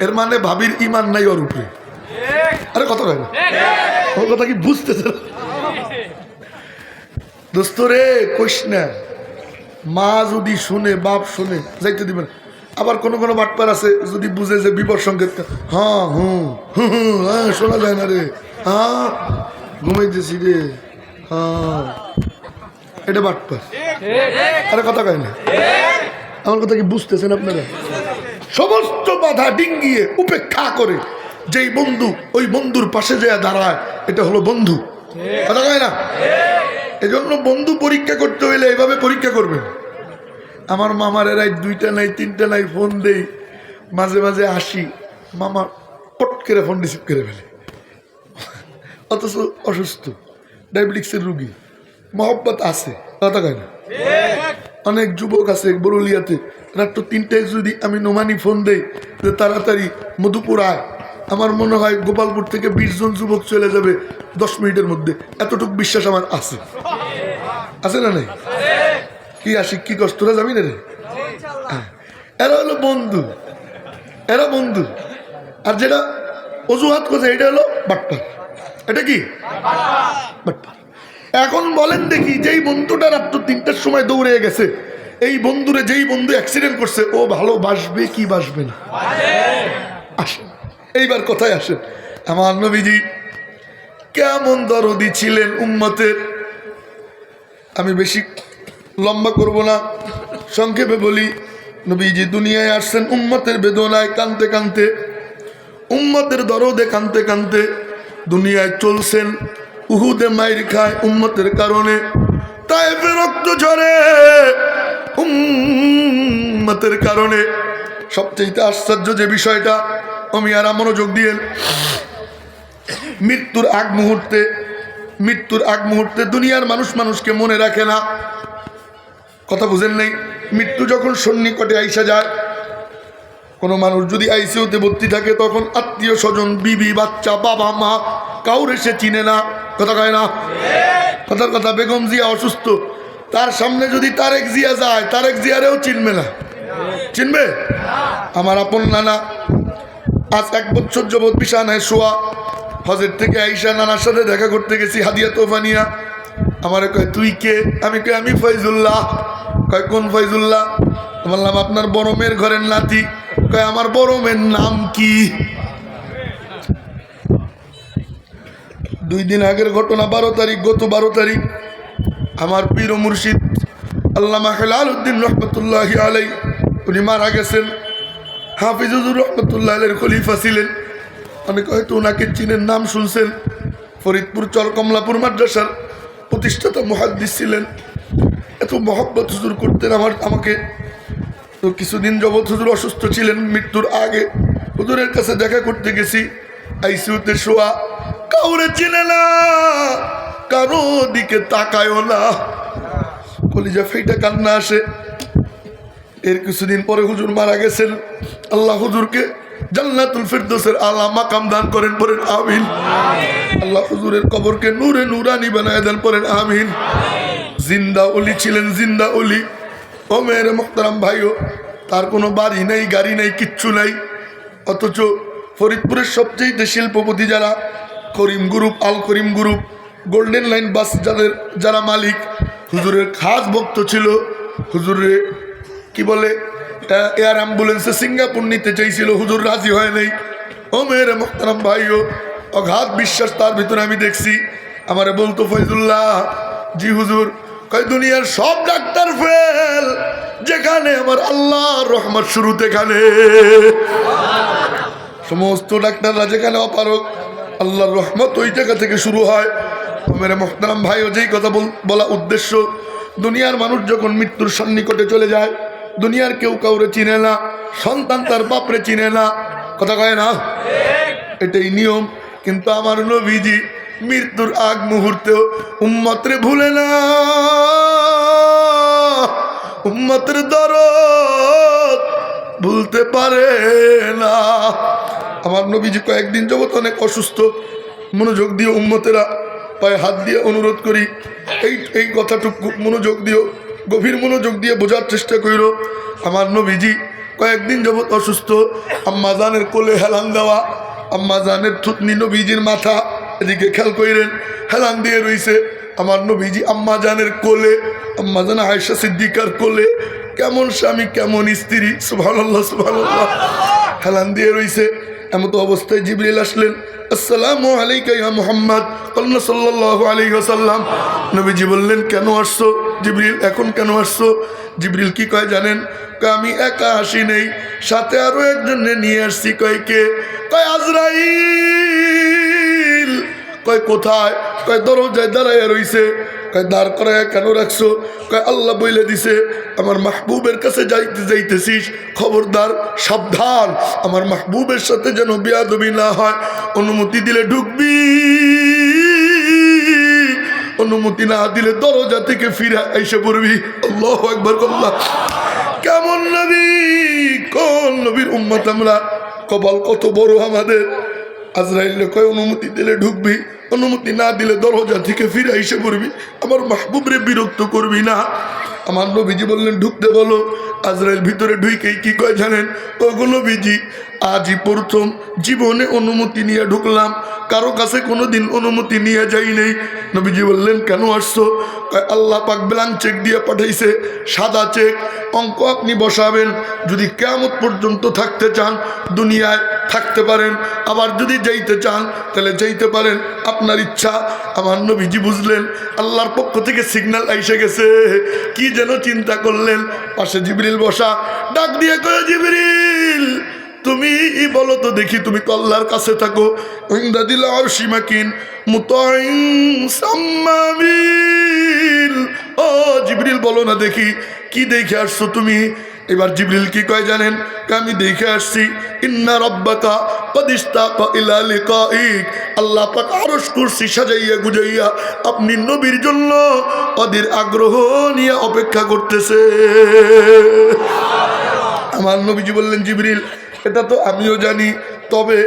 এর মানে ভাবির ইমান নাই ওর উপরে। আরে কথা কয় না, ওর কথা কি বুঝতেছে না? দোস্ত রে কইস না, মা যদি শুনে বাপ শুনে যাইতে দিবেন। আবার কোন কোন বাটপার আছে যদি বুঝে যে বিপদ সংকেত, হ্যাঁ হুম হুম হ্যাঁ শোনা যায় না রে, হ্যাঁ ঘুমাইতেছি রে, হ্যাঁ এটা বাটপার। আরে কথা কয় না, আমার কথা কি বুঝতেছেন আপনারা? সমস্ত বাধা ডিঙ্গিয়ে উপেক্ষা করে যেই বন্ধু ওই বন্ধুর পাশে যায় দাঁড়ায়, এটা হলো বন্ধু। কথা কয় না? এই জন্য বন্ধু পরীক্ষা করতে হইলে এইভাবে পরীক্ষা করবেন। আমার মামার রাত 2টা নাই 3টা নাই ফোন দেই, মাঝে মাঝে আসি, মামা পট করে ফোন রিসিভ করে ফেলে, অথচ অসুস্থ ডায়াবেটিক্সের রুগী, মহব্বত আছে। কথা কয় না? অনেক যুবক আছে বরুলিয়াতে, রাত 3টায় যদি আমি নোমানি ফোন দেই যে তাড়াতাড়ি মধুপুর আয়, আমার মনে হয় গোপালপুর থেকে 20 জন যুবক চলে যাবে 10 মিনিটের মধ্যে। এতটুকু বিশ্বাস আমার আছে। আছে না নাই? কি আসি কি কষ্ট, তোরা যাবি না রে? এরা হলো বন্ধু, এরা বন্ধু। আর যেটা অজুহাত করছে এটা হলো বাটপার। এটা কি বাটপার? এখন বলেন দেখি, যেই বন্ধুটা রাত 3টার সময় দৌড়ে গেছে, এই বন্ধুরে যেই বন্ধু অ্যাক্সিডেন্ট করছে, ও ভালোবাসবে কি বাসবে না? আসেন এইবার কথায় আসেন, আমার নবীজি কেমন দরদি ছিলেন উম্মতের। আমি বেশি লম্বা করব না, সংক্ষেপে বলি, নবীজি দুনিয়ায় আসছেন উম্মতের বেদনায় কানতে কানতে, উম্মতের দরদে কানতে কানতে দুনিয়ায় চলছেন। উহুদে মাইর খায় উম্মতের কারণে, তায়েফে রক্ত ঝরে উম্মতের কারণে। সবচেয়ে আশ্চর্য যে বিষয়টা, আমি আর মনোযোগ দিয়ে, মৃত্যুর আগ মুহূর্তে দুনিয়ার মানুষ মানুষকে মনে রাখে না। কথা বুঝেন নাই? মৃত্যু যখন সন্নিকটে আইসা যায়, কোনো মানুষ যদি আইসিইউতে ভর্তি থাকে, তখন আত্মীয় স্বজন, বিবি, বাচ্চা, বাবা মা কাউরে সে চিনে না। কথা কয় না? কথার কথা, বেগম জিয়া অসুস্থ, তার সামনে যদি তারেক জিয়া যায়, তারেক জিয়ারেও চিনবে না। চিনবে? আমার আপন নানা আজ 1 বছর যাবৎ বিছানায় শোয়া, হজের থেকে আইসা নানার সাথে দেখা করতে গেছি, হাদিয়া তোফা নিয়া। আমারে কয় তুই কে? আমি কই আমি ফয়জুল্লাহ। কয় কোন ফয়জুল্লাহ? বললাম আপনার বড় মেয়ের ঘরের নাতি। কয় আমার বড় মেয়ের নাম কি? 2 দিন আগের ঘটনা, 12 তারিখ, গত 12 তারিখ আমার পীর ও মুর্শিদ আল্লামা হেলাল উদ্দিন রহমতুল্লাহি আলাইহি উনি মারা গেছেন। হাফিজুর রহমতুল্লাহ আলাইহির খলিফা ছিলেন। অনেকে হয়তো ওনাকে চিনেন, নাম শুনছেন। ফরিদপুর চর কমলাপুর মাদ্রাসার প্রতিষ্ঠাতা মুহাদ্দিস ছিলেন। এত মহব্বত হুজুর করতেন আমাকে। তো কিছুদিন যাবৎ হুজুর অসুস্থ ছিলেন, মৃত্যুর আগে হুজুরের কাছে দেখা করতে গেছি। আইসিইউতে শোয়া, কাউরে চিনে না, কারো দিকে তাকায়ও না, কলিজা ফেটে কান্না আসে। এর কিছুদিন পরে হুজুর মারা গেছেন। আল্লাহ হুজুরকে জান্নাতুল ফিরদৌসের আলা মাকাম দান করেন, পড়েন আমিন। আল্লাহ হুজুরের কবরকে নূরে নূরানি বানায় দেন, পড়েন আমিন। জিন্দা ওলি ছিলেন, জিন্দা ওলি। ও মেয়ের মোহতারাম ভাইও, তার কোনো বাড়ি নেই, গাড়ি নেই, কিচ্ছু নাই, অথচ ফরিদপুরের সবচেয়ে শিল্পপতি যারা, করিম গ্রুপ, আল করিম গ্রুপ, গোল্ডেন লাইন বাস যারা মালিক, হুজুরের খাস ভক্ত ছিল। হুজুরে কি বলে, এয়ার অ্যাম্বুলেন্সে সিঙ্গাপুর নিতে চাইছিল, হুজুর রাজি হয় নাই। ও মেয়ের মোহতারাম ভাইও, অগাধ বিশ্বাস তার ভিতরে আমি দেখছি। আমারে বলতো ফয়জুল্লাহ, জি হুজুর। কয় দুনিয়ার সব ডাক্তার ফেল, যেখানে আমার আল্লাহর রহমত শুরু, সেখানে সমস্ত ডাক্তাররা যেখানে অপারক, আল্লাহর রহমত ওই জায়গা থেকে শুরু হয়। মেরে মোহতারাম ভাইও, যেই কথা বলা উদ্দেশ্য, দুনিয়ার মানুষ যখন মৃত্যুর সন্নিকটে চলে যায়, দুনিয়ার কেউ কাউরে চিনে না, সন্তান তার বাপরে চিনে না। কথা কয় না? এটাই নিয়ম। কিন্তু আমার নবীজি মৃত্যুর আগ মুহূর্তেও উম্মতরে ভুলে না, উম্মতের দরদ ভুলতে পারে না। আমার নবীজি কয়েকদিন যাবত অনেক অসুস্থ। মনোযোগ দিয়ে উম্মতেরা পায়ে হাত দিয়ে অনুরোধ করি, এই কথাটুকু মনোযোগ দিও, গভীর মনোযোগ দিয়ে বোঝার চেষ্টা করো। আমার নবীজি কয়েকদিন যাবৎ অসুস্থ। আম্মা জানের কোলে হেলান দেওয়া, আম্মা জানের থুতনি নবীজির মাথা, এদিকে খেয়াল কইরেন, হেলান দিয়ে রইছে আমার নবীজি আম্মা জানের কোলে, আম্মা জান আয়েশা সিদ্দিকার কোলে। কেমন স্বামী কেমন স্ত্রী, সুবহানাল্লাহ সুবহানাল্লাহ, হেলান দিয়ে রইছে। এমতো অবস্থায় জিবরিল আসলেন। আসসালামু আলাইকা ইয়া মুহাম্মদ সাল্লাল্লাহু আলাইহি ওয়াসাল্লাম। নবীজি বললেন, কেন আসছো জিবরিল, এখন কেন আসছো? জিবরিল কি কয় জানেন? কয় আমি একা আসি নেই, সাথে আরো একজনে নিয়ে আসছি। কয় কে? কয় আজরাইল। কয় কোথায়? কয় দরজায় দাঁড়ায় রইছে। কয় দাঁড় করায় কেন রাখছো? কয় আল্লাহ বইলে দিছে আমার মাহবুবের কাছে যাইতেছিস, খবরদার সাবধান, আমার মাহবুবের সাথে যেন বেয়াদবি না হয়। অনুমতি দিলে ঢুকবি, অনুমতি না দিলে দরজা থেকে ফিরে এসে পড়বি। আল্লাহু আকবার। আল্লাহ কেমন নবী, কোন নবীর উম্মত আমরা, কপাল কত বড় আমাদের। আজরাইল কয় অনুমতি দিলে ঢুকবি, অনুমতি না দিলে দরজা থেকে ফিরে এসে পড়বি, আমার মাহবুবরে বিরক্ত করবি না। আমার নবীজি বললেন ঢুকতে বলো। আজরাইল ভিতরে ঢুকেই কি কয় জানেন? ওগো নবীজি, আজই প্রথম জীবনে অনুমতি নিয়ে ঢুকলাম, কারো কাছে কোনোদিন অনুমতি নিয়ে যাই নেই। নবীজি বললেন, কেন আসছো? কয় আল্লাহ পাক ব্ল্যাঙ্ক চেক দিয়ে পাঠাইছে, সাদা চেক, অঙ্ক আপনি বসাবেন। যদি কিয়ামত পর্যন্ত থাকতে চান দুনিয়ায় থাকতে পারেন, আবার যদি যাইতে চান তাহলে যাইতে পারেন, আপনার ইচ্ছা। আমার নবীজি বুঝলেন আল্লাহর পক্ষ থেকে সিগন্যাল এসে গেছে। কি যেন চিন্তা করলেন, পাশে জিবরিল বসা, ডাক দিয়ে কয় জিবরিল তুমি বলো তো দেখি, তুমি তো আল্লাহর কাছে থাকো, ইনদাদিল আরশি মাকিন মুতাইন সাম্মামিন। ও জিবরিল বলো না দেখি কি দেখে আসছো তুমি? এবার জিবরিল কি কয় জানেন? আমি দেখে আসছি ইন্না রাব্বাকা ক্বাদ ইশতাকা ইলা লিকাইক, আল্লাহ পাক আরশ কুরসি সাজাইয়া গুজাইয়া আপনি নবীর জন্য ওদের আগ্রহ নিয়ে অপেক্ষা করতেছে। আমার নবীজি বললেন, জিবরিল এটা তো আমিও জানি, তবে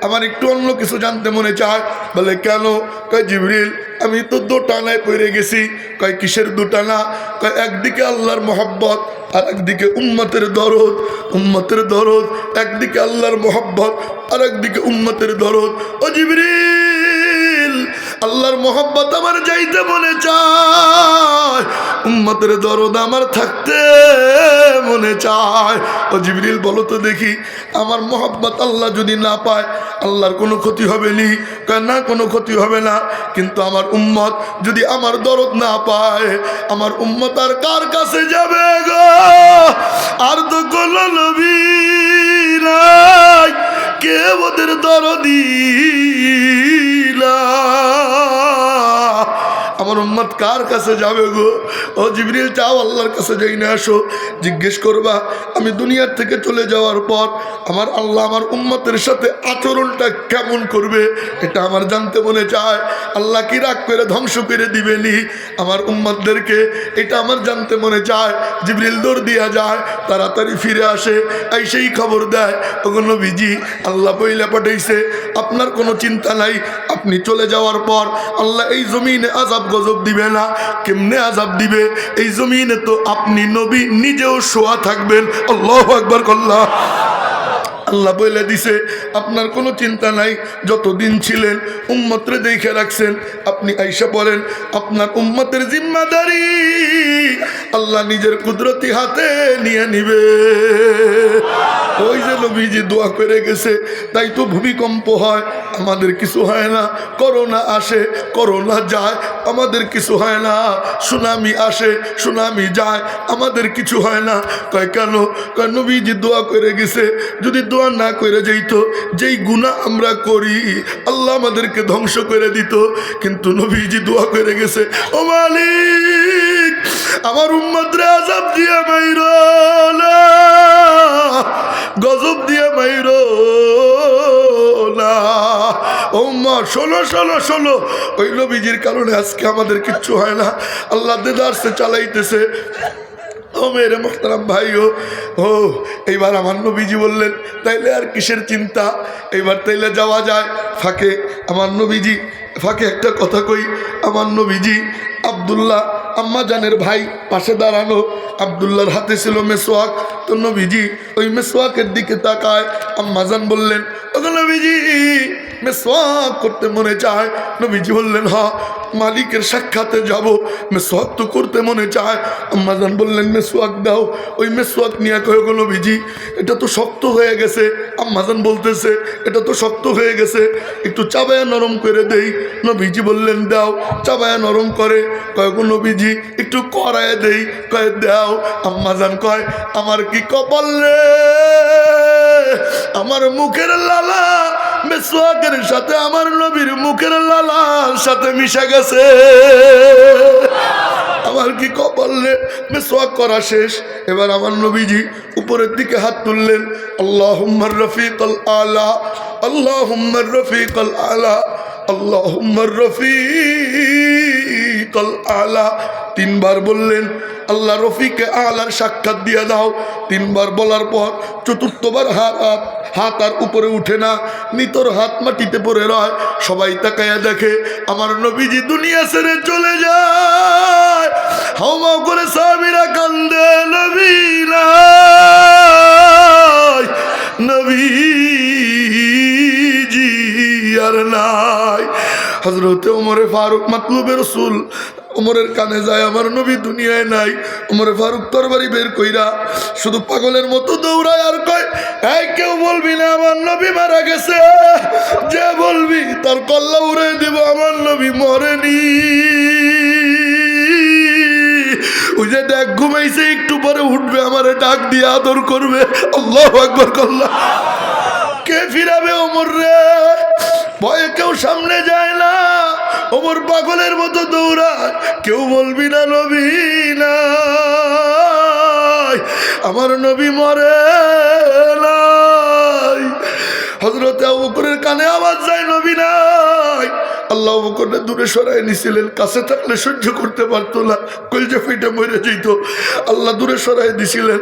আমার একটু অন্য কিছু জানতে মনে চায়। বলে কেন? কয় জিবরিল আমি তো দোটানায় পড়ে গেছি। কয় কিসের দোটানা? কয় একদিকে আল্লাহর মহব্বত আর একদিকে উম্মতের দরদ। উম্মতের দরদ, একদিকে আল্লাহর মহব্বত আর একদিকে উম্মতের দরদ। ও জিবরিল আল্লাহর মহব্বত আমার যাইতে মনে চায়, উম্মতের দরদ আমার থাকতে মনে চায়। ও জিবরিল বলো তো দেখি, আমার মহব্বত আল্লাহ যদি না পায় আল্লাহর কোনো ক্ষতি হবে নি? না কোনো ক্ষতি হবে না, কিন্তু আমার উম্মত যদি আমার দরদ না পায়, আমার উম্মত আর কার কাছে যাবে গো? আর তো কোনো নবী নাই, কে ওদের দরদি না, আমার উম্মত কার কাছে যাবে গো? ও জিবরিল যাও আল্লাহর কাছে যাই না আসো, জিজ্ঞেস করবা আমি দুনিয়ার থেকে চলে যাওয়ার পর আমার আল্লাহ আমার উম্মতের সাথে আচরণটা কেমন করবে, এটা আমার জানতে মনে চায়। আল্লাহ কি রাগ করে ধ্বংস করে দিবেনি আমার উম্মতদেরকে, এটা আমার জানতে মনে চায়। জিবরিল দৌড় দিয়া যায়, তাড়াতাড়ি ফিরে আসে, এই সেই খবর দেয়, ওগো নবীজি আল্লাহ বইলা পাঠাইছে আপনার কোনো চিন্তা নাই, আপনি চলে যাওয়ার পর আল্লাহ এই জমিনে আযাব গজব দিবে না। কেমনে আযাব দিবে? এই জমিনে তো আপনি নবী নিজেও শোয়া থাকবেন। আল্লাহু আকবার। আল্লাহ আল্লাহ বলে দিছে আপনার কোনো চিন্তা নাই, যতদিন ছিলেন উম্মতরে দেখে রাখছেন, আপনি আইসা পড়েন, আপনার উম্মতের জিম্মাদারি আল্লাহ নিজের কুদরতি হাতে নিয়ে নিবে। ওই যে নবীজি দোয়া করে গেছে, তাই তো ভূমিকম্প হয় আমাদের কিছু হয় না, করোনা আসে করোনা যায় আমাদের কিছু হয় না, সুনামি আসে সুনামি যায় আমাদের কিছু হয় না। কয় কেন? কয় নবীজি দোয়া করে গেছে যদি দোয়া না করে যাইতো, যেই গুনাহ আমরা করি আল্লাহ আমাদেরকে ধ্বংস করে দিত, কিন্তু নবীজি দোয়া করে গেছে ও মালিক আমার উম্মতরে আযাব দিয়ে মাইরো না, গজব দিয়ে মাইরো না। ও মা শোনো শোনো শোনো, ওই নবীজির কারণে আজকে আমাদের কিচ্ছু হয় না, আল্লাহ দেদারসে চালাইতেছে। ও মেরে মোহতারাম ভাইও, ও এইবার আমার নবীজি বললেন তাইলে আর কিসের চিন্তা, এইবার তাইলে যাওয়া যায়। ফাঁকে আমার নবীজি, ফাঁকে একটা কথা কই, আমার নবীজি আব্দুল্লাহ আম্মা জানের ভাই পাশে দাঁড়ানো, আব্দুল্লাহর হাতে ছিল মেসওয়াক, তো তো নবীজি ওই মেসওয়াকের দিকে তাকায়। আম্মাজান বললেন, ওগো নবীজি মেসওয়াক করতে মনে চায়। নবীজি বললেন, হ্যাঁ মালিকের সাক্ষাতে যাব, মেসওয়াক তো করতে মনে চায়। আম্মাজান বললেন, মেসওয়াক দাও। ওই মেসওয়াক নিয়ে কয়, গো নবীজি এটা তো শক্ত হয়ে গেছে। আম্মাজান বলতেছে, এটা তো শক্ত হয়ে গেছে, একটু চাবায়া নরম করে দেই। নবীজি বললেন, দাও। চাবায়া নরম করে। কয়, গো নবীজি একটু করায় দেই। কয়, দাও। আম্মাজান কয়, আমার কি কপাল রে, আমার মুখের লালা মেসওয়াকের সাথে আমার নবীর মুখের লালার সাথে মিশে গেছে। আমার কি কপাল রে। মেসওয়াক করা শেষ। এবার আমার নবীজি উপরের দিকে হাত তুললেন, আল্লাহুম্মার রফিকাল আলা, আল্লাহুম্মার রফিকাল আলা, আল্লাহুম্মার রফিকাল আলা। তিনবার বললেন, আল্লাহ রফিকে আলার সাক্ষাৎ দিয়ে দাও। তিনবার বলার পর চতুর্থবার হাত আর উপরে উঠে না, নিতর হাত মাটিতে পড়ে রয়। সবাই তাকায়া দেখে আমার নবীজি দুনিয়া ছেড়ে চলে যায়। হাওমাও করে সাহাবীরা কান্দে, নবী নাই, নবীজি আর নাই। হযরতে ওমরে ফারুক মাতলুবে রাসূল ওমরের কানে যায়, আমার নবী দুনিয়ায় নাই। ওমরে ফারুক তরবারি বের কইরা শুধু পাগলের মতো দৌড়ায় আর কয়, এই কেউ বলবি না আমার নবী মারা গেছে, যে বলবি তার কল্লা উড়ে দেব, আমার নবী মরেনি। ওই যে দেখ ঘুমাইছে, একটু পরে উঠবে, আমারে ডাক দিয়ে আদর করবে। আল্লাহু আকবার কল্লা। কে ফিরাবে ওমর রে? ভয়ে কেউ সামনে যায় না। ওমর পাগলের মতো দৌড়ায়, কেউ বলবি না নবী নাই, আমার নবী মরে নাই। হযরতে আবু বকরের কানে আওয়াজ যায়, নবী নাই। আল্লাহ আবু বকরকে দূরে সরাই নিছিলেন, কাছে থাকলে সহ্য করতে পারতো না, কলজা ফেটে মরে যেত। আল্লাহ দূরে সরাই দিছিলেন।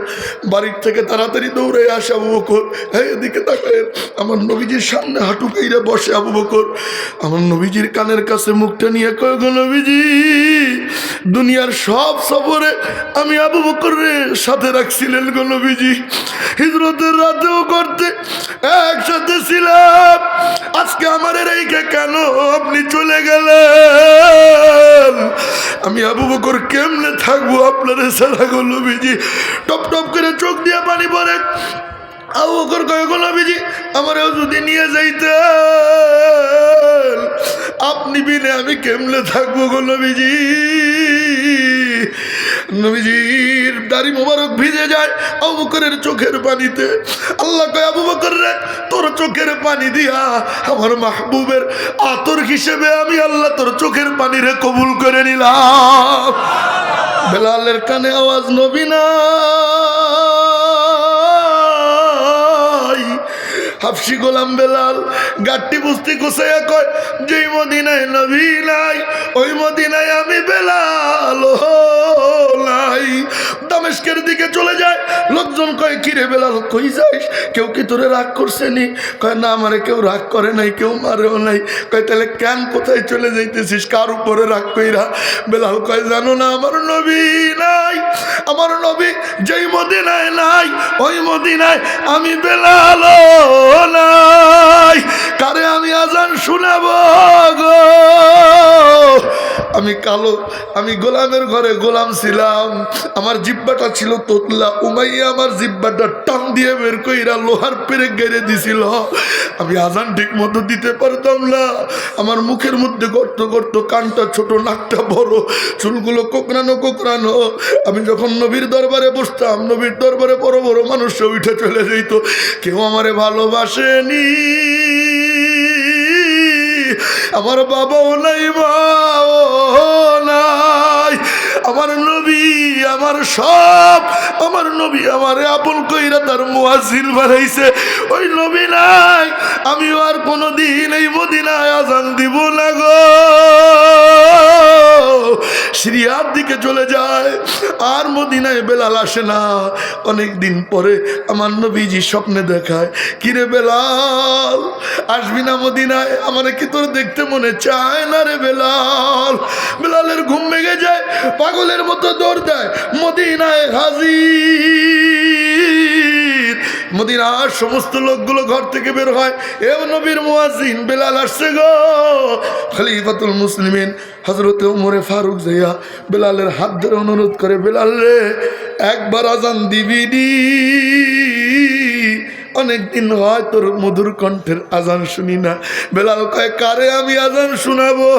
বাড়ির থেকে তাড়াতাড়ি দৌড়ে আসে আবু বকর, হ্যাঁ এদিকে তাকায়। আমার নবীজির সামনে হাঁটু কাইরে বসে আবু বকর। আমার নবীজির কানের কাছে মুখটা নিয়ে কয়, গো নবীজি দুনিয়ার সব সফরে আমি আবু বকরের সাথে রাখছিলেন গো নবীজি, হিজরতের রাতেও করতে একসাথে ছিলাম, আজকে আমার রেখে কেন আপনি চলে গেলেন? আমি আবু বকর কেমনে থাকবো আপনার ছাড়া গো নবীজি। টপ টপ করে চোখ দিয়ে পানি পড়ে। আবু বকর কয়, গো নবীজি আমারও যদি নিয়ে যাইতেন, আপনি বিনে আমি কেমনে থাকবো গো নবীজি। নবীজির দাড়ি মোবারক ভিজে যায় আবু বকরের চোখের পানিতে। আল্লাহ কয়, আবু বকর রে তোর চোখের পানি দিয়া আমার মাহবুবের আতর হিসেবে আমি আল্লাহ তোর চোখের পানি রে কবুল করে নিলাম। বেলালের কানে আওয়াজ, নবী না। হাফসি গোলাম বেলাল গাট্টি বুঝতে গুছাইয়া কয়, যেই মদিনায় নবী নাই ওই মদিনায় আমি বেলাল নাই। দামেস্কের দিকে চলে যায়। লোকজন কয়, কিরে বেলাল কই যাইস? কেউ কি তোরে রাগ করছে নি? কয়, না আমারে কেউ রাগ করে নাই, কেউ মারেও নাই। কয়, তাহলে কেন কোথায় চলে যাইতেছিস, কার উপরে রাগ কইরা? বেলাল কয়, জানো না আমার নবী নাই, আমার নবী যেই মদিনায় নাই ওই মদিনায় আমি বেলাল নাই। কারে আমি আজান শুনাবো গো? আমি কালো, আমি গোলামের ঘরে গোলাম ছিলাম, আমার জিব্বাটা ছিল তোতলা। উমাইয়া আমার জিব্বাটা টান দিয়ে বের কইরা লোহার পেরেক গেড়ে দিছিল। আমি আজান ঠিক মতো দিতে পারতাম না। আমার মুখের মধ্যে গর্ত গর্ত, কানটা ছোট, নাকটা বড়, চুলগুলো কোকড়ানো কোকড়ানো। আমি যখন নবীর দরবারে বসতাম, নবীর দরবারে বড় বড় মানুষ উঠে চলে যেত। কেউ আমারে ভালোবাসেনি, আমার বাবাও নাই, মাও নাই। আমার নবী আমার সব, আমার নবী আমার আপন কইরা তার মুয়াজ্জিন বানাইছে। ওই নবী নাই, আমিও আর কোনোদিন এই মদিনায় আজান দিব না গো। সিরিয়ার দিকে চলে যায়, আর মদিনায় বেলাল আসে না। অনেক দিন পরে আমার নবীজি স্বপ্নে দেখায়, কিরে বেলাল আসবি না মদিনায়? আমার কি তোর দেখতে মনে চায় না রে বেলাল? বেলালের ঘুম ভেঙে যায়, পাগলের মতো দৌড় দেয়, মদিনায় হাজির। মদিনার সমস্ত লোকগুলো ঘর থেকে বের হয়, এ নবীর মুয়াজ্জিন বেলাল আসছে গো। খলিফাতুল মুসলিমিন হযরতে ওমরে ফারুক যাইয়া বেলালের হাত ধরে অনুরোধ করে, বেলাল রে একবার আজান দিবি নি, অনেকদিন হয় তোর মধুর কণ্ঠের আজান শুনি না। বেলাল কয়, কারে আমি আজান শোনাবো?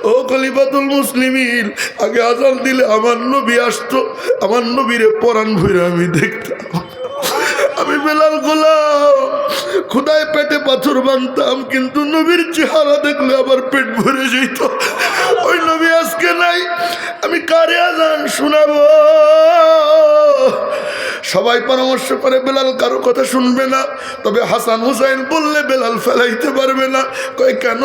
ও খলিফাতুল মুসলিমিন, আগে আজান দিলে আমার নবী আসতো, আমার নবীরে পরাণ ভরে আমি দেখতাম। আমি বেলাল গোলাম, খুদায় পেটে পাথর বানতাম, কিন্তু নবীর চেহারা দেখলে আবার পেট ভরে যেত। ওই নবী আজকে নাই, আমি কারে আজান শোনাবো? সবাই পরামর্শ করে বেলাল কারো কথা শুনবে না, তবে হাসান হুসাইন বললে বেলাল ফেলাইতে পারবে না। কয় কেন?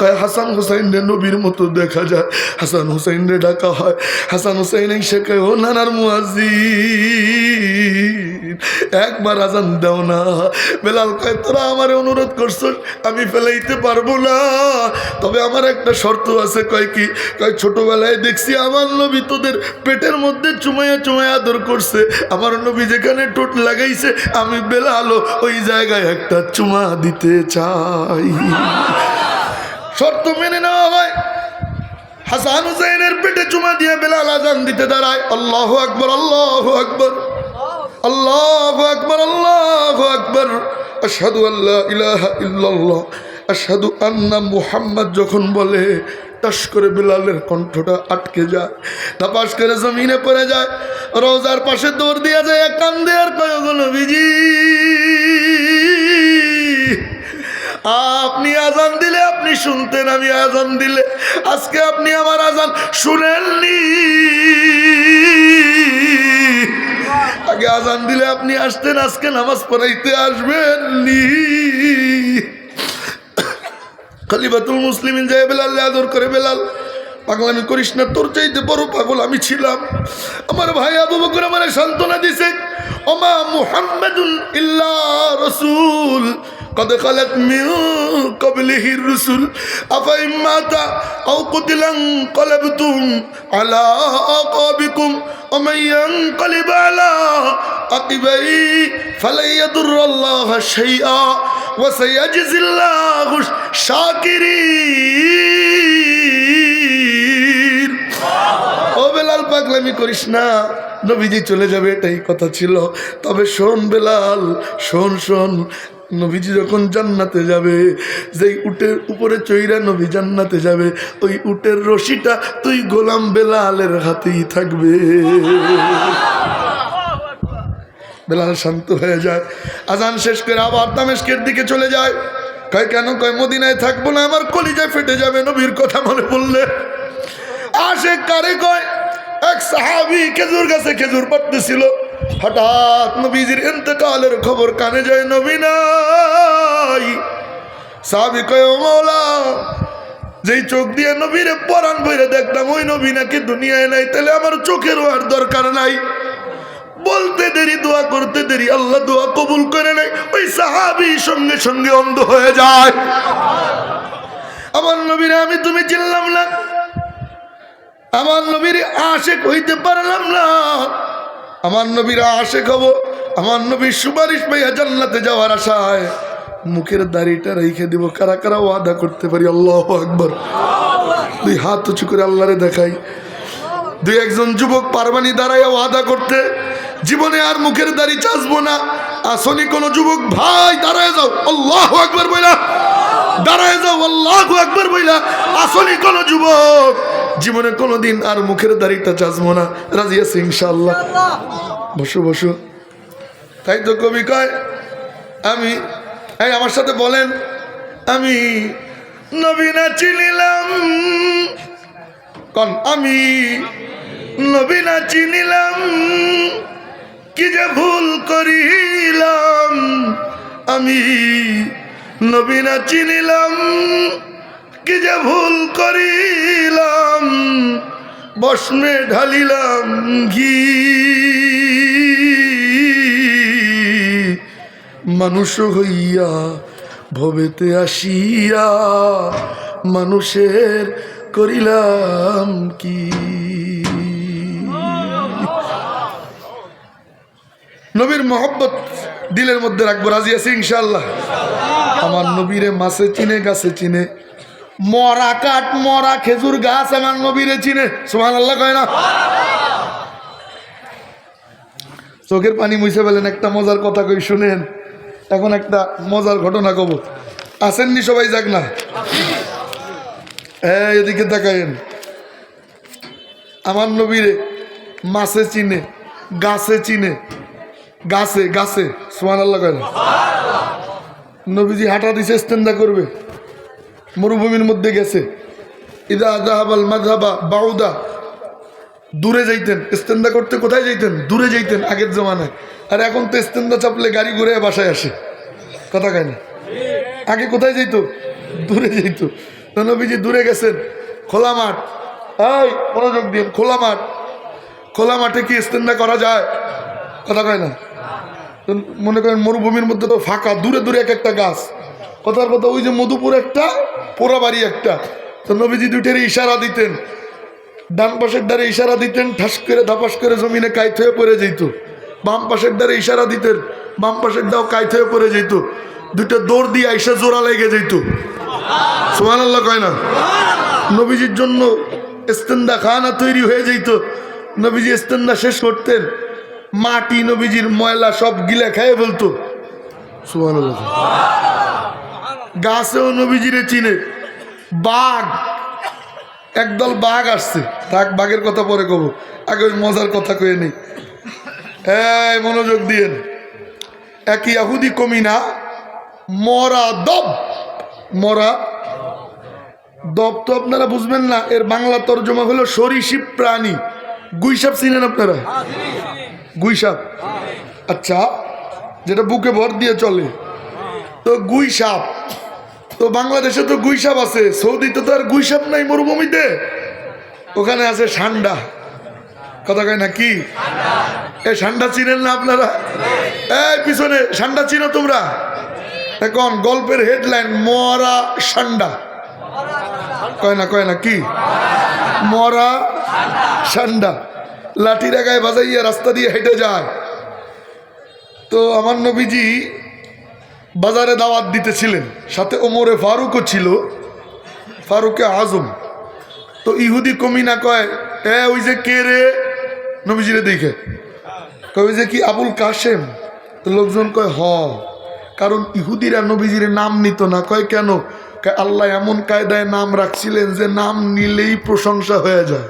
কয় হাসান হুসাইন রে নবীর মতো দেখা যায়, হাসান হুসাইন রে ডাকা হয়। হাসান হুসাইন এসে কয়, ও নানার মুয়াজ্জিন একবার আজান দাও না। বেলাল কয়, তোরা আমার অনুরোধ করছো, আমি ফেলাইতে পারবো না, তবে আমার একটা শর্ত আছে। কয় কি? কয় ছোটবেলায় দেখছি আমার নবী তোদের পেটের মধ্যে চুমাইয়া চুমাইয়া আদর করছে, আমার নবী যেখানে টোট লাগাইছে আমি বেলালও ওই জায়গায় একটা চুমা দিতে চাই। শর্ত মেনে নেওয়া হয়। হাসান হুসাইনের পেটে চুমা দিয়ে বেলাল আজান দিতে দাঁড়ায়। আল্লাহু আকবার, আল্লাহু আকবার, আল্লাহু আকবার, আল্লাহু আকবার, আশহাদু আল্লা ইলাহা ইল্লাল্লাহ, আশহাদু আন্না মুহাম্মদ যখন বলে, টাস করে বেলালের কণ্ঠটা আটকে যায়, তাপাস করে জমিনে পড়ে যায়। রওজার পাশে দৌড় দিয়া যায়, কান্দে আর কয়, গো নবীজি আপনি আজান দিলে আপনি শুনতেন, আমি আজান দিলে আজকে আপনি আমার আজান শুনেননি। আগে আজান দিলে আপনি আসতেন, আজকে নামাজ পড়াইতে আসবেননি। খলিফাতুল মুসলিমিন যায় বেলাল আদর করে, বেলাল পাগলামি করিস না, তোর চাইতে বড় পাগল আমি ছিলাম। আমার ভাই আবু বকর আমার সান্ত্বনা দিছে, ওমা মুহাম্মাদুন ইল্লা রাসূল قد خلت من قبله الرسل أفإن مات أو قتل انقلبتم على أعقابكم ومن ينقلب على عقبيه فلن يضر الله شيئا وسيجزي الله الشاكرين। ও বেলাল পাগলামি করিস না, নবীজি চলে যাবে এটাই কথা ছিল। তবে শোন বেলাল, শোন শোন, নবীজি যখন জান্নাতে যাবে, যেই উটের উপরে চৈরা নবী জান্নাতে যাবে, ওই উটের রশিটা তুই গোলাম বেলালের হাতেই থাকবে। বেলাল শান্ত হয়ে যায়, আজান শেষ করে আবার দামেস্কের দিকে চলে যায়। কয় কেন? কয় মদিনায় থাকবো না, আমার কলিজায় ফেটে যাবে নবীর কথা মনে পড়লে। আসে কারে কয়? এক সাহাবী খেজুর গাছে খেজুর পাড়তেছিল, হঠাৎ নবীজির ইন্তেকালের খবর কানে যায়, নবী নাই। সাহাবী কয়, ও মাওলা, যেই চোখ দিয়ে নবীরে পরাণ বইরে দেখলাম ওই নবী নাকি দুনিয়ায় নাই, তাহলে আমার চোখেরও আর দরকার নাই। বলতে দেরি, দোয়া করতে দেরি, আল্লাহ দোয়া কবুল করে নাই। ওই সাহাবী সঙ্গে সঙ্গে অন্ধ হয়ে যায়। আমার নবীরে আমি তুমি চিনলাম না, আমার নবীর আশেক হইতে পারলাম না। আমার নবীর আশেক হব, আমার নবীর সুপারিশ পাইয়া জান্নাতে যাওয়ার আশায় মুখের দাড়িটা রেখে দিব। কারা কারা ওয়াদা করতে পারি? আল্লাহু আকবার। দুই হাত উঁচু করে আল্লাহরে দেখাই। দুই একজন যুবক পারবানি দাঁড়াইয়া ওয়াদা করতে, জীবনে আর মুখের দাড়ি চাচবো না। আসনি কোন যুবক ভাই দাঁড়ায় যাও, আল্লাহু আকবার বইলা দাঁড়ায় যাও, আল্লাহু আকবার বইলা। আসনি কোন যুবক জীবনে কোনোদিন আর মুখের দাড়িটা চাচবো না, রাজি আছে ইনশাআল্লাহ? বসো বসো। তাই তো কবি কয়, আমি এই আমার সাথে বলেন, আমি নবী না চিনিলাম, কন আমি নবী না চিনিলাম, কি যে ভুল করিলাম। আমি নবী না চিনিলাম, কি যে ভুল করিলাম। বস্মে ঢালিলাম ঘি, মানুষ হইয়া ভবেতে আসিয়া মানুষের করিলাম কি। নবীর মহব্বত দিলের মধ্যে রাখবো। রাজি আছি ইনশাআল্লাহ? আমার নবীরে মাছে চিনে, গাছে চিনে, মরা কাঠ মরা খেজুর গাছ আমার নবীরে চিনে। সুবহানাল্লাহ কয় না? চোখের পানি মুছে ফেলেন। একটা মজার কথা কই শুনেন। এখন একটা মজার ঘটনা কব। আসেননি সবাই? যাক না, এদিকে তাকায়েন। আমার নবীরে মাছে চিনে, গাছে চিনে, গাছে গাছে। সুবহানাল্লাহ কয় না? নবীজি হাঁটা দিছে ইস্তেঞ্জা করবে, মরুভূমির মধ্যে গেছে। ইদা যাহাবাল মাযহাবা বাউদা, দূরে যাইতেন ইস্তেঞ্জা করতে। কোথায় যাইতেন? দূরে যাইতেন আগের জমানায়। আর এখন তো ইস্তেঞ্জা চাপলে গাড়ি ঘুরে বাসায় আসে। কথা কয় না? আগে কোথায় যাইতো? দূরে যাইতো। তো নবীজি দূরে গেছেন, খোলা মাঠ। এই মনোযোগ দিন, খোলা মাঠ। খোলা মাঠে কি ইস্তেঞ্জা করা যায়? কথা কয় না? মনে করেন মরুভূমির মধ্যে তো ফাঁকা, দূরে দূরে এক একটা গাছ। কথার কথা, ওই যে মধুপুর একটা, পোড়াবাড়ি একটা। তো নবীজি দুইটার ইশারা দিতেন। ডান পাশের দ্বারে ইশারা দিতেন, ঠাস করে ধাপাস করে জমিনে কাইত হয়ে পড়ে যেত। বাম পাশের দ্বারে ইশারা দিতেন, বাম পাশের দাও কাইত হয়ে পড়ে যেত। দুইটা দৌড় দিয়ে আইসা জোড়া লেগে যেত। সুবহানাল্লাহ কয় না? নবীজির জন্য ইস্তেঞ্জা খানা তৈরি হয়ে যেত। নবীজি ইস্তেঞ্জা শেষ করতেন, মাটি নবীজির ময়লা সব গিলে খেয়ে বলতো। সুবহানাল্লাহ। গাছেও নবীজিরে চিনে। বাঘ, একদল বাঘ আসছে। থাক, বাঘের কথা পরে কব, আগে ওই মজার কথা কয়ে নেই। মনোযোগ দিয়েন। এক ইহুদি কমিনা মরা দব। মরা দব তো আপনারা বুঝবেন না, এর বাংলা তর্জমা হলো সরীসৃপ প্রাণী। গুইসাপ চিনেন আপনারা? গুইসাপ, আচ্ছা, যেটা বুকে ভর দিয়ে চলে, তো গুইসাপ। তো বাংলাদেশে তো গুইসাপ আছে, সৌদিতে তো আর গুইসাপ নাই মরুভূমিতে। ওখানে আছে ষান্ডা। কথা কয় না? কি এই ষান্ডা চিনেন না আপনারা? এই পিছনে ষান্ডা চিনো তোমরা? এখন গল্পের হেডলাইন, মরা ষান্ডা। কয় না? কয় না? কি মরা ষান্ডা? লাঠির গায়ে বাজাইয়া রাস্তা দিয়ে হেঁটে যায়। তো আমার নবীজি বাজারে দাওয়াত দিতেছিলেন, সাথে ওমরে ফারুকও ছিল, ফারুকে আজম। তো ইহুদি কমিনা কয়, ওই যে কে রে? নবীজিরে দেখে কয়, ওই যে কি আবুল কাশেম? তো লোকজন কয় হ। কারণ ইহুদিরা নবীজিরে নাম নিত না। কয় কেন? আল্লাহ এমন কায়দায় নাম রাখছিলেন যে নাম নিলেই প্রশংসা হয়ে যায়।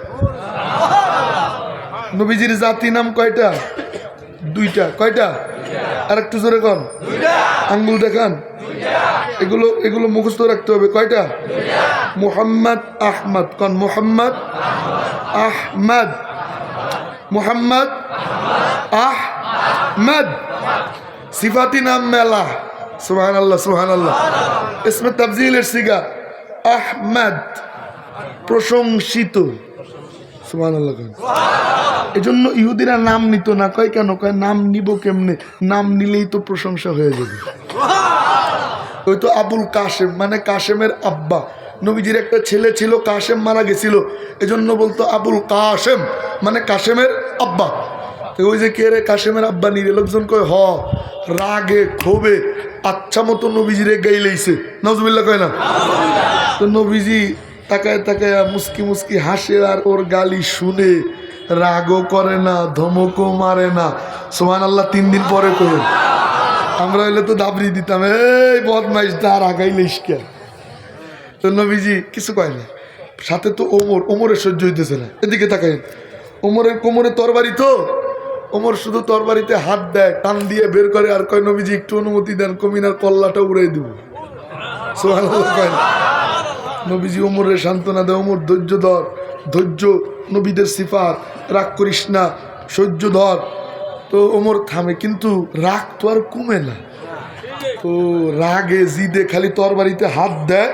নবীজির জাতি নাম কয়টা? দুইটা। কয়টা? আর একটু জোরে কন, আঙ্গুল দেখান। এগুলো মুখস্থ রাখতে হবে। কয়টা? মুহাম্মদ আহমদ। কন মুহাম্মদ আহমদ, মুহাম্মদ আহমদ। সিফাতি নাম মেলা। সুবহানাল্লাহ, সুবহানাল্লাহ। ইসমে তাফজিলের সিগা আহমদ, প্রশংসিত। সুবহানাল্লাহ। এই জন্য ইহুদিরা নাম নিত না। কয় কেন? কয় নাম নিব কেমনে? নাম নিলেই তো প্রশংসা হয়ে যাবে। ওই তো আবুল কাশেম, মানে কাশেমের আব্বা। নবীজির একটা ছেলে ছিল, কাশেম মারা গেছিল, এজন্য বলতো আবুল কাশেম, মানে কাশেমের আব্বা। ওই যে কে রে? কাশেমের আব্বা নিরে। লোকজন কয় হ। রাগে ক্ষোভে আচ্ছা মতো নবীজিরে গাইলেইছে। নাউজুবিল্লাহ কয় না? তো নবীজি তাকায় তাকায় মুস্কি মুস্কি হাসে, আর ওর গালি শুনে রাগও করে না, ধমকও মারে না। সুবহানাল্লাহ। 3 দিন পরে কই, আমরা হইলে তো দাবড়ি দিতাম, এই বদমাইশ তার আগাইলিস কে? তো নবীজি কিছু কয় না। সাথে তো ওমরের সহ্য হইতেছে না। এদিকে তাকায়, ওমরের কোমরে তরবারি। তো ওমর শুধু তরবারিতে হাত দেয়, টান দিয়ে বের করে, আর কয় নবীজি একটু অনুমতি দেন, কমিনার কল্লাটা উড়াই দিব। সুবহানাল্লাহ কয় না? নবীজি ওমরের সান্ত্বনা দেয়, ওমর ধৈর্য ধর। ধৈর্য নবীদের সিফাত, রাগ করিস না, সহ্য ধর। তো ওমর থামে, কিন্তু রাগ তো আর কমে না। তো রাগে জিদে খালি তরবারিতে হাত দেয়,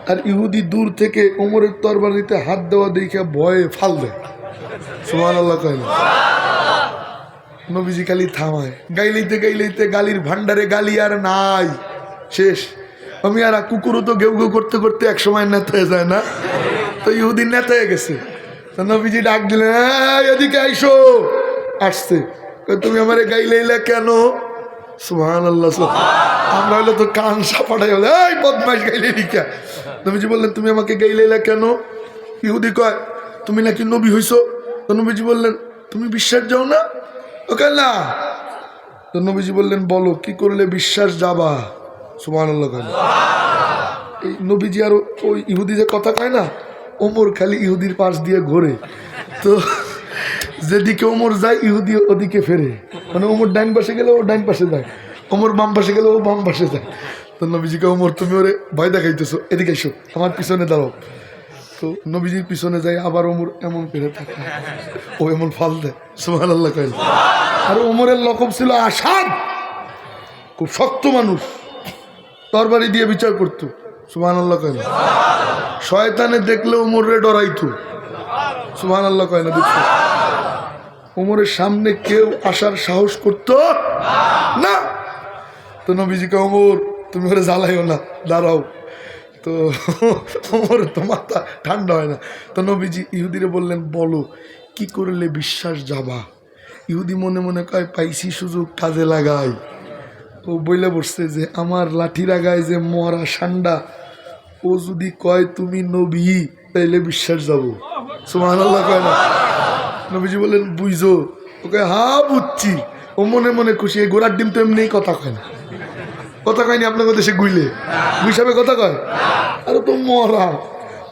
আর ইহুদি দূর থেকে ওমরের তরবারিতে হাত দেওয়া দেখে ভয়ে ফাল দেয়। সুবহানাল্লাহ কয় না? নবীজি খালি থামায়। গাইলেইতে গাইলেইতে গালির ভান্ডারে গালি আর নাই, শেষ। আমি আর কুকুরও তো গেউ গেউ করতে করতে এক সময় নেতা হয়ে যায় না? তো ইহুদি নেতা হয়ে গেছে। তো নবীজি ডাক দিলেন, এদিকে আইসো। আসছে। তুমি আমারে গাইলাইলা কেন? সুবহানাল্লাহ। আমরা হলে তো কান সাপাটাই হলে এই বদমাইশ গাইলে লিখা। নবীজি বললেন তুমি আমাকে গাইলাইলা কেন? ইহুদি কয় তুমি নাকি নবী হইছো। তো নবীজি বললেন তুমি বিশ্বাস যাও না? ওকে না। তো নবীজি বললেন বলো কি করলে বিশ্বাস যাবা? সুবহানাল্লাহ। এই নবীজি আর ওই ইহুদি যে কথা কয় না, ওমর খালি ইহুদির পাশ দিয়ে ঘোরে। তো যেদিকে ওমর যায় ইহুদি ওদিকে ফেরে, মানে ওমর ডাইন পাশে গেলে ও ডাইন পাশে যায়, ওমর বাম পাশে গেলে ও বাম পাশে যায়। তো নবীজিকে ওমর তুমি ওরে ভয় দেখাইতেছো, এদিকে এসো আমার পিছনে দাঁড়াও। তো নবীজির পিছনে যায়, আবার ওমর এমন করে থাকে, ও এমন ফাল দেয়। সুবহানাল্লাহ কইল। আর ওমরের লকব ছিল আসাদ, খুব শক্ত মানুষ, তরবারি দিয়ে বিচার করতো। সুবহানাল্লাহ কইল। শয়তানে দেখলে ওমরে ডরাইতো। সুবহানাল্লাহ কয় না? দেখছো ওমরের সামনে কেউ আসার সাহস করতো না। তো নবীজিকে ওমর তুমি ওরে জ্বালাইও না, দাঁড়াও। তো ওমর তো মাথা ঠান্ডা হয় না। তো নবীজি ইহুদিরে বললেন বলো কি করলে বিশ্বাস যাবা? ইহুদি মনে মনে কয় পাইছি সুযোগ, কাজে লাগাই। ও বইলে বসছে যে আমার লাঠি লাগায় যে মরা সান্ডা, ও যদি কয় তুমি নবী তাইলে বিশ্বাস যাবো। সুবহানাল্লাহ কয় না? নবীজি বললেন বুঝছো? ওকে হ্যাঁ বুঝছি। ও মনে মনে খুশি। এই গোড়ার ডিম তো এমনি কথা কয় না, কথা কয়নি আপনার দেশে গুইলে বুঝাবে কথা কয়, আরে তো মরা।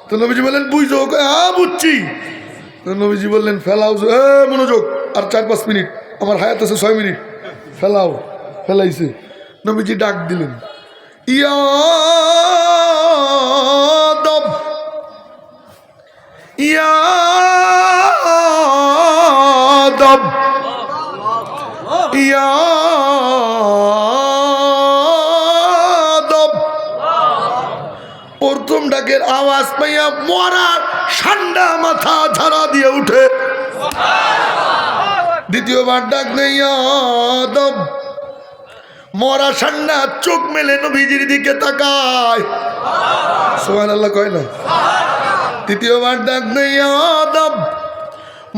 তো নবীজি বললেন বুঝছো? ওকে হ্যাঁ বুঝছি। তো নবীজি বললেন ফেলাও, মনোযোগ, আর 4-5 মিনিট, আমার হায়াত আছে 6 মিনিট, ফেলাও। ফেলাইছে। নবীজি ডাক দিলেন ইয়াদব ইয়াদব ইয়াদব। প্রথম ডাকের আওয়াজ পাইয়া মরার ঠান্ডা মাথা ঝাড়া দিয়ে উঠে। দ্বিতীয়বার ডাক নেই ইয়াদব, মরা ঠান্ডা চোখ মেলে নবীজির দিকে তাকায়। সুবহানাল্লাহ কয় না? তৃতীয়বার ডাক নেই ইয়াদব,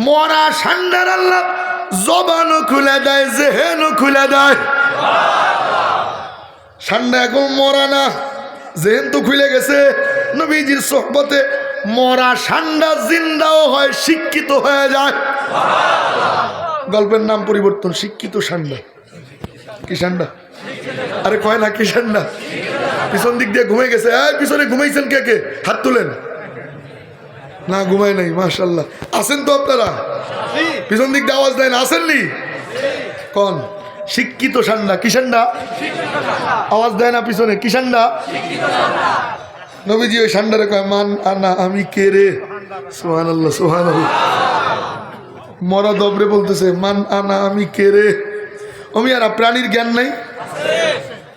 মরা ঠান্ডার আল্লাহ জবানও খুলে দেয়, জেহেনও খুলে দেয়। ঠান্ডা এখন মরা না, জেহেন তো খুলে গেছে। নবীজির সোহবতে মরা ঠান্ডা জিন্দাও হয়, শিক্ষিত হয়ে যায়। গল্পের নাম পরিবর্তন, শিক্ষিত ঠান্ডা। কি ঠান্ডা? আরে কয় না কি ঠান্ডা? পিছন দিক দিয়ে ঘুমাই গেছে। পিছনে ঘুমাইছেন কে কে? হাত তুলেন। না ঘুমায় নাই, মাশাআল্লাহ। আছেন তো আপনারা? পিছন দিক দিয়ে আওয়াজ দেয় না, আসেননি? কোন শিক্ষিত ঠান্ডা? কি ঠান্ডা? আওয়াজ দেয় না পিছনে, কি ঠান্ডা? নবীজি ওই ঠান্ডারে কয় মান আনা আমি কে রে? সুবহানাল্লাহ সুবহানাল্লাহ। মরা দবরে বলতেছে মান আনা আমি কে রে? আমি আর প্রাণীর জ্ঞান নাই?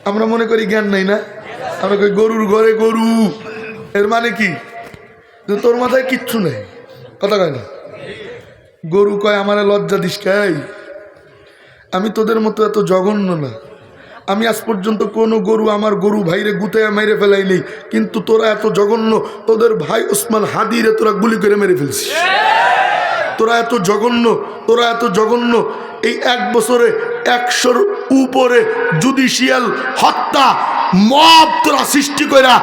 আমরা মনে করি জ্ঞান নাই না? আমরা কই গরুর ঘরে গরু, এর মানে কি? তোর মাথায় কিচ্ছু নেই, কথা কয় না। গরু কয় আমারে লজ্জা দিস খাই, আমি তোদের মতো এত জঘন্য না। আমি আজ পর্যন্ত কোনো গরু আমার গরু ভাইরে গুতাইয়া মেরে ফেলাই নেই, কিন্তু তোরা এত জঘন্য, তোদের ভাই ওসমান হাদিরে তোরা গুলি করে মেরে ফেলছিস। তোরা এত জঘন্য, তোরা এত জঘন্য। এই 1 বছরে 100-র উপরে জুডিশিয়াল হত্যা মব তোরা সৃষ্টি কইরা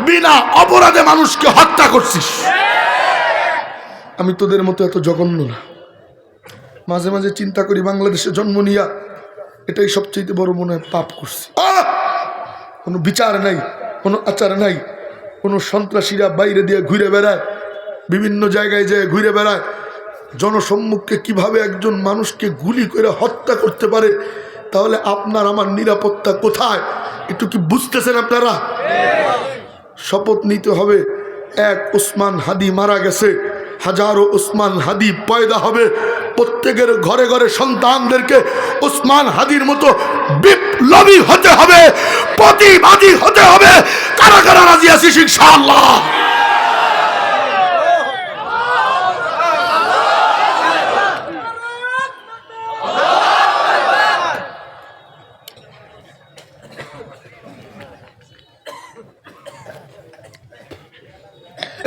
বিনা অপরাধে মানুষকে হত্যা করছিস। আমি তোদের মতো এত জঘন্য না। মাঝে মাঝে চিন্তা করি বাংলাদেশে জন্ম নিয়া এটাই সবচেয়ে বড় মনে হয় পাপ করছি। কোনো বিচার নাই, কোনো আচার নাই। কোনো সন্ত্রাসীরা বাইরে দিয়ে ঘুরে বেড়ায়, বিভিন্ন জায়গায় যেয়ে ঘুরে বেড়ায়। জনসম্মুখে কিভাবে একজন মানুষকে গুলি করে হত্যা করতে পারে, তাহলে আপনার আমার নিরাপত্তা কোথায়? একটু কি বুঝতেছেন আপনারা? শপথ নিতে হবে, এক ওসমান হাদি মারা গেছে, হাজারো ওসমান হাদি পয়দা হবে। প্রত্যেকের ঘরে ঘরে সন্তানদেরকে ওসমান হাদির মতো বিপ্লবী হতে হবে, প্রতিবাদী হতে হবে। কারা কারা রাজি আছিস ইনশাআল্লাহ?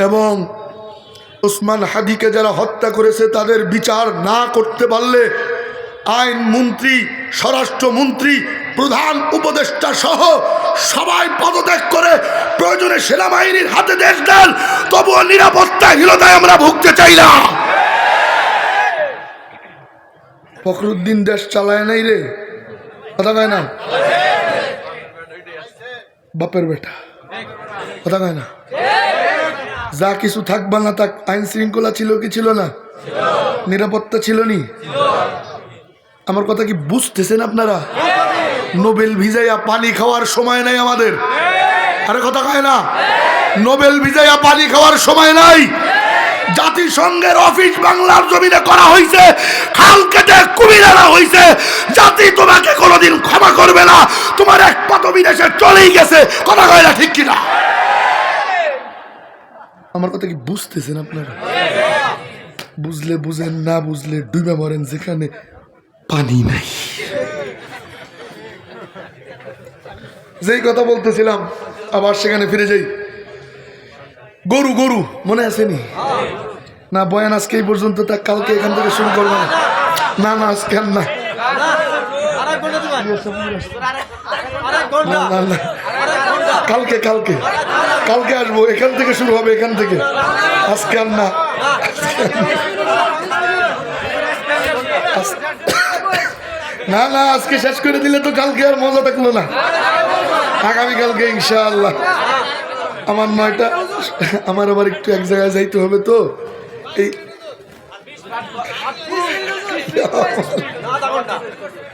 এবং ওসমান হাদিকে যারা হত্যা করেছে তাদের বিচার না করতে পারলে আইন মন্ত্রী, স্বরাষ্ট্রমন্ত্রী, প্রধান উপদেষ্টা সহ সবাই পদত্যাগ করে প্রয়োজনে সেনাবাহিনীর হাতে দেশ দেন, তবুও নিরাপত্তাহীনতায় আমরা ভুগতে চাই না। ফখরুদ্দিন দেশ চালায় নাই রে, কথা কয় না, বাপের বেটা, কথা কয় না। যা কিছু থাকবা না থাক, আইন শৃঙ্খলা ছিল কি ছিল না, নিরাপত্তা ছিল নি। আমার কথা কি বুঝতেছেন আপনারা? নোবেল ভিজাইয়া পানি খাওয়ার সময় নাই আমাদের। আরে কথা কয় না, নোবেল ভিজাইয়া পানি খাওয়ার সময় নাই। জাতিসংঘের অফিস বাংলার জমিনে করা হয়েছে, খাল কেটে কুমির আনা হয়েছে। জাতি তোমাকে কোনোদিন ক্ষমা করবে না, তোমার এক পা তো বিদেশে চলেই গেছে। কথা কয় না, ঠিক কিনা? আমার কথা কি বুঝতেছেন আপনারা? বুঝলে বুঝেন, না বুঝলে ডুবে মরেন যেখানে পানি নাই। যেই কথা বলতেছিলাম আবার সেখানে ফিরে যাই। গরু গরু মনে আসেনি না? বয়ান আজকে এই পর্যন্ত, তা কালকে এখান থেকে শুরু করবো না। না না আজকে আর না, কালকে কালকে কালকে আসবো, এখান থেকে শুরু হবে, এখান থেকে। আজকে আর না, না না আজকে শেষ করে দিলে তো কালকে আর মজা থাকলো না। আগামীকালকে ইনশাআল্লাহ। আমার 9টা, আমার আবার একটু এক জায়গায় যাইতে হবে, তো এই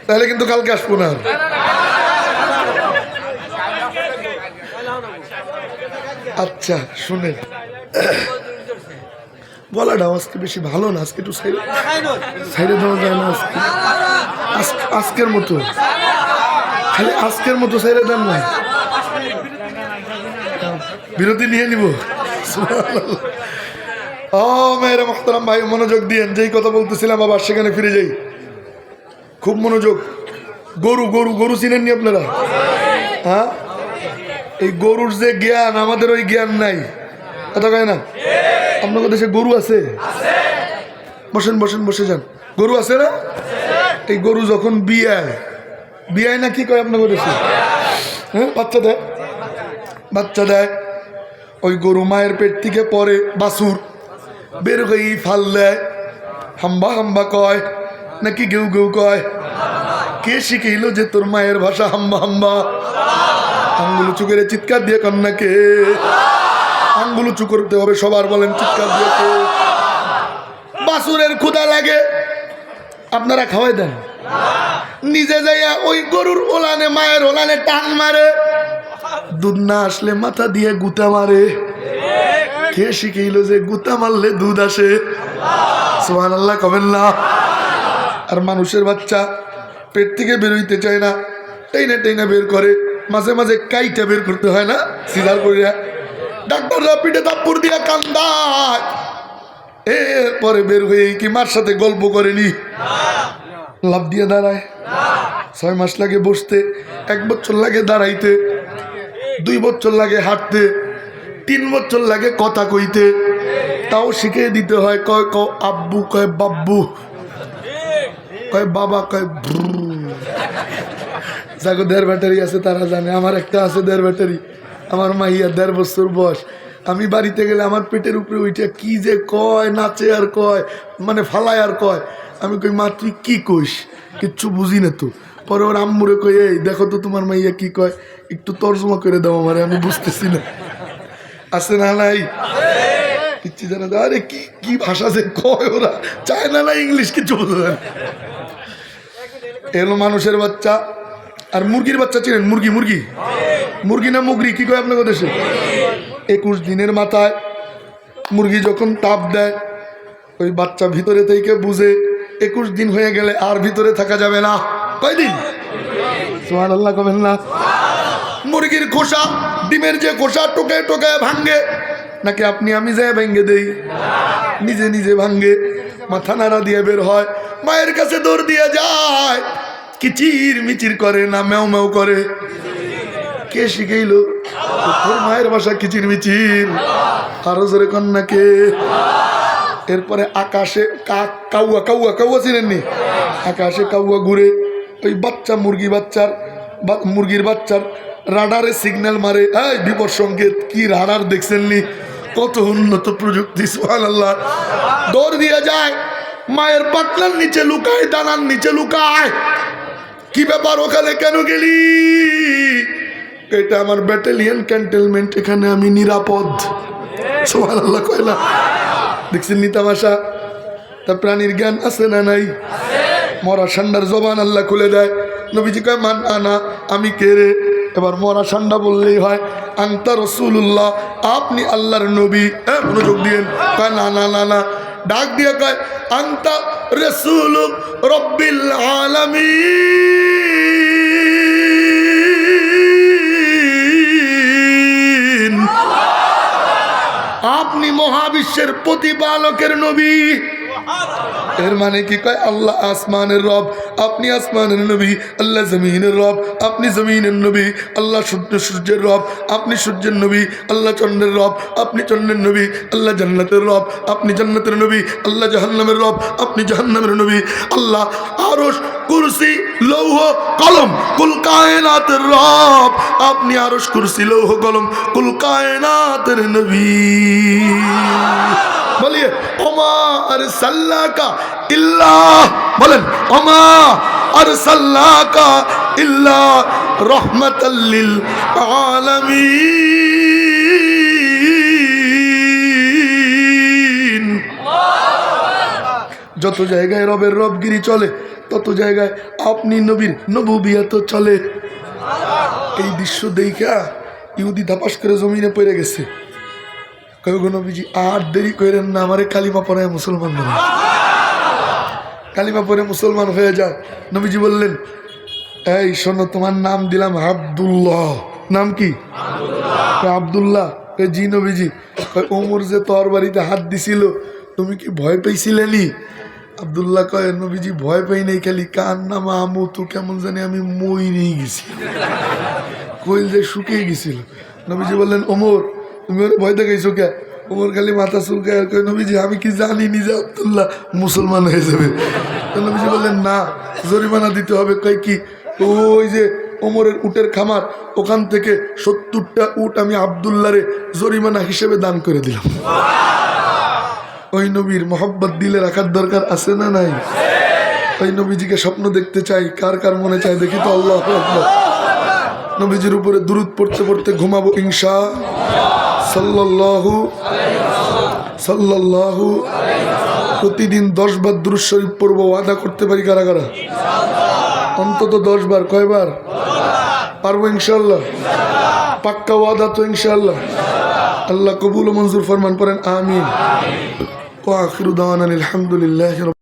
তাহলে কিন্তু কালকে আসবো না। আচ্ছা শুনেন, গলাটা আজকে বেশি ভালো না, আজকে একটু সাইডে দেওয়া যায় না আজকে, আজকের মতো খালি আজকের মতো সাইডে দেন না, বিরতি নিয়ে নিব। ও মেয়েরা মোহতারাম ভাই, মনোযোগ দিয়েন। যেই কথা বলতেছিলাম আবার সেখানে ফিরে যাই, খুব মনোযোগ। গরু গরু গরু চিনেননি আপনারা? হ্যাঁ, এই গরুর যে জ্ঞান, আমাদের ওই জ্ঞান নাই। কথা কয় না? আপনাদের দেশে গরু আছে? বসেন বসেন, বসে যান। গরু আছে না? এই গরু যখন বিয়ায় না, কি কয় আপনাদের দেশে? হ্যাঁ, বাচ্চা দেয়, বাচ্চা দেয়। ওই গরু মায়ের পেট থেকে পরে বাছুর বের হয়ে ফাল দেয়, হাম্বা হাম্বা কয় নাকি গেউ গেউ কয়? কে শিখাইল যে তোর মায়ের ভাষা হাম্বা হাম্বা? আঙ্গুল উঁচু করে চিৎকার দিয়ে কন্যাকে, আঙ্গুল উঁচু করতে হবে সবার, বলেন চিৎকার দিয়ে। বাছুরের ক্ষুধা লাগে, আপনারা খাওয়াই দেন? নিজে যাইয়া ওই গরুর ওলানে, মায়ের ওলানে টান মারে, দুধ না আসলে মাথা দিয়ে গুতা মারে। কে শিখাইল যে গুতা মারলে দুধ আসে? সুবহানাল্লাহ কবেন না? আর মানুষের বাচ্চা পেট থেকে বেরোইতে চায় না, টেনে টেনে বের করে, মাঝে মাঝে কাইটা বের করতে হয় না, সিজার করিয়া। ডাক্তাররা পিঠে থাপ্পড় দিয়া কান্দায়, এরপরে বের হয়ে কি মার সাথে গল্প করেনি? লাভ দিয়ে দাঁড়ায়। 6 মাস লাগে বসতে, 1 বছর লাগে দাঁড়াইতে, 2 বছর লাগে হাঁটতে, 3 বছর লাগে কথা কইতে। তাও শিখিয়ে দিতে হয়। কয় ক আব্বু, কয় বাব্বু, কয় বাবা, কয় যাগো 1.5 ব্যাটারি আছে তারা জানে। আমার একটা আছে 1.5 ব্যাটারি, আমার মাইয়া 1.5 বছর বয়স। আমি বাড়িতে গেলে আমার পেটের উপরে ওইটা কি যে কয়, নাচে আর কয়, মানে ফালায় আর কয়। আমি কই মা তুই কি কইস? কিচ্ছু বুঝি না তো। পরে ওর আম্মুরে কই, এই দেখো তো তোমার মাইয়া কি কয়, একটু তর্জমা করে দাও আমারে, আমি বুঝতেছি না। আছে না নাই? কিচ্ছু জানা যায়? আরে কি কি ভাষা যে কয় ওরা, চায়না না ইংলিশ, কিছু বোঝা যায় না। এলো মানুষের বাচ্চা। আর মুরগির বাচ্চা চিনেন? মুরগি, মুরগি মুরগি না মুগরি, কি কয় আপনাদের দেশে? 21 দিনের মাথায় মুরগি যখন তাপ দেয়, ওই বাচ্চা ভিতরে থেকে বুঝে 21 দিন হয়ে গেলে আর ভিতরে থাকা যাবে না। কয়দিন? সুবহানাল্লাহ কবেন না? মুরগির খোসা, ডিমের যে খোসা টোকায় টোকায় ভাঙ্গে নাকি আপনি আমি যায় ভেঙ্গে দেই? নিজে নিজে ভাঙ্গে, মাথা নাড়া দিয়ে বের হয়, মায়ের কাছে দৌড় দিয়ে যায়, কিচির মিচির করে না ম্যাও ম্যাও করে? কে শিখাইল? তোর মায়ের ভাষা কিচির মিচির। আরো জোরে কন্যাকে। এরপরে আকাশে কাউয়া কাউয়া কাউয়া চিনেননি? আকাশে কাউয়া ঘুরে, ওই বাচ্চা মুরগির বাচ্চার রাডারে সিগন্যাল মারে। এই বিপদ সংকেত, কি রাডার দেখছেননি? কত উন্নত প্রযুক্তি, সুবহানাল্লাহ। দৌড় দিয়ে যায়, মায়ের পাতলার নিচে লুকায়, দানার নিচে লুকায়। কি ব্যাপার, ওখানে কেন গেলি? এটা আমার ব্যাটালিয়ন ক্যান্টনমেন্ট, এখানে আমি নিরাপদ। সুবহানাল্লাহ কয় না? দেখছেন নি তামাশা? তা প্রাণীর জ্ঞান আছে না নাই? মরা ষান্ডার জবান আল্লাহ খুলে দেয়। নবীজি কয় মান আনা, আমি কে রে? এবার মরা ষান্ডা বললেই হয় আনতা রাসূলুল্লাহ, আপনি আল্লাহর নবী। হ্যাঁ, মনোযোগ দিয়েন। কয় না না না না, ডাক দিয়ে কয় আনতা রাসূলু রাব্বিল আলামিন, আপনি মহাবিশ্বের প্রতিপালকের নবী। এর মানে কি? কয় আল্লাহ আসমানের রব, আপনি আসমানের নবী। আল্লাহ জমিনের রব, আপনি জমিনের নবী। আল্লাহ সূর্যের রব, আপনি সূর্যের নবী। আল্লাহ চন্দ্রের রব, আপনি চন্দ্রের নবী। আল্লাহ জান্নাতের রব, আপনি জান্নাতের নবী। আল্লাহ জাহান্নামের রব, আপনি জাহান্নামের নবী। আল্লাহ আরশ, কুরসি, লৌহ, কলম, কুল কায়নাতের রব, আপনি আরশ, কুরসি, লৌহ, কলম, কুল কায়নাতের নবী। বলিয়ে ওমা আরসালনাকা ইল্লা, বলেন ওমা আরসালনাকা ইল্লা রাহমাতাল লিল আলামিন। যত জায়গায় রবের রবগিরি চলে, তত জায়গায় আপনি নবীর নবুবিয়ত চলে। এই দৃশ্য দেখা ইহুদি ধাপাস করে জমিনে পড়ে গেছে। নবীজি আর দেরি করেন না, আমারে কালিমা পড়ায় মুসলমান বানান। কালিমা পড়ে মুসলমান হয়ে যায়। নবীজি বললেন, এই শোনো, তোমার নাম দিলাম আব্দুল্লাহ। নাম কি? আব্দুল্লাহ। জি নবীজি। ওমর যে তরবারিতে হাত দিছিল, তুমি কি ভয় পেয়েছিলেনি? আব্দুল্লাহ কয়, নবীজি ভয় পাই নাই, খালি কার নাম আমু তো কেমন জানি আমি মই নিয়ে গেছি, কইল যে শুকিয়ে গেছিল। নবীজি বললেন, ওমর তুমি ওরে ভয় দেখাইছো কে? ওমর খালি মাথা চুলকায় আর কয়, নবীজি আমি কি জানি নিজে আব্দুল্লাহ মুসলমান হয়ে যাবে। নবীজি বললেন, না, জরিমানা দিতে হবে। কয় কি? ওই যে ওমরের উটের খামার, ওখান থেকে 70টা উট আমি আব্দুল্লাহরে জরিমানা হিসেবে দান করে দিলাম। ওই নবীর মহব্বত দিলে রাখার দরকার আছে না নাই? ওই নবীজিকে স্বপ্ন দেখতে চাই, কার কার মনে চায় দেখি তো। আল্লাহু আকবার। নবীজির উপরে দুরূদ পড়তে পড়তে ঘুমাবো ইনশা সাল্লাল্লাহু। প্রতিদিন 10 বার দুরূদ শরীফ পড়বো, ওয়াদা করতে পারি কারা কারা? অন্তত 10 বার। কয়বার পারবো? ইনশাআল্লাহ। পাক্কা ওয়াদা তো ইনশাআল্লাহ। আল্লাহ কবুল ও মঞ্জুর ফরমান, পড়েন আমিন। ওয়া আখিরু দাওয়ানা আলহামদুলিল্লাহি।